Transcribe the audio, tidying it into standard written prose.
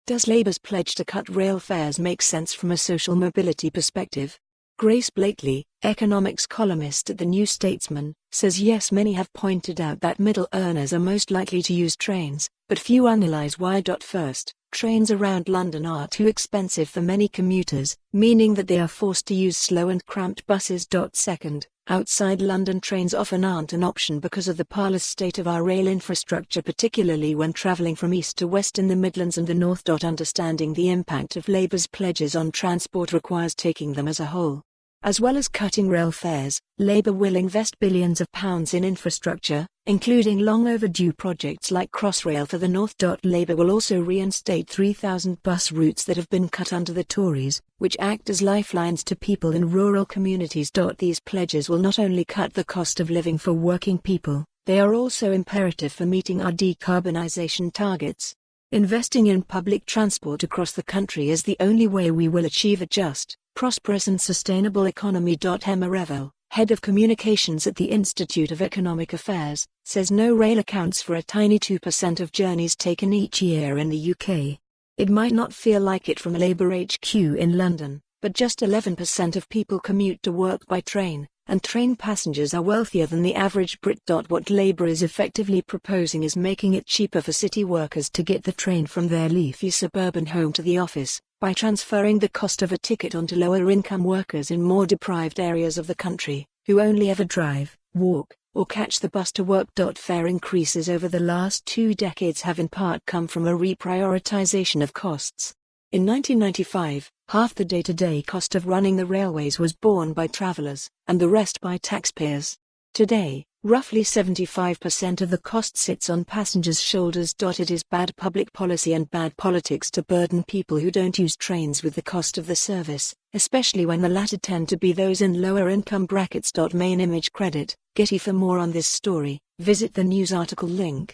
Does Labour's pledge to cut rail fares make sense from a social mobility perspective? Grace Blakeley, economics columnist at the New Statesman, says yes, many have pointed out that middle earners are most likely to use trains, but few analyse why.First. Trains around London are too expensive for many commuters, meaning that they are forced to use slow and cramped buses.Second. Outside London trains often aren't an option because of the parlous state of our rail infrastructure, particularly when travelling from east to west in the Midlands and the North.Understanding. The impact of Labour's pledges on transport requires taking them as a whole. As well as cutting rail fares, Labour will invest billions of pounds in infrastructure, including long-overdue projects like Crossrail for the North.Labour will also reinstate 3,000 bus routes that have been cut under the Tories, which act as lifelines to people in rural communities. These pledges will not only cut the cost of living for working people, they are also imperative for meeting our decarbonisation targets. Investing in public transport across the country is the only way we will achieve a just, prosperous and sustainable economy.Emma Revell, head of communications at the Institute of Economic Affairs, says No.Rail accounts for a tiny 2% of journeys taken each year in the UK. It might not feel like it from Labour HQ in London, but just 11% of people commute to work by train, and train passengers are wealthier than the average Brit. What Labour is effectively proposing is making it cheaper for city workers to get the train from their leafy suburban home to the office, by transferring the cost of a ticket onto lower-income workers in more deprived areas of the country, who only ever drive, walk, or catch the bus to work. Fare increases over the last 2 decades have in part come from a reprioritisation of costs. In 1995, half the day-to-day cost of running the railways was borne by travellers, and the rest by taxpayers. Today, roughly 75% of the cost sits on passengers' shoulders. It is bad public policy and bad politics to burden people who don't use trains with the cost of the service, especially when the latter tend to be those in lower income brackets. Main image credit, Getty. For more on this story, visit the news article link.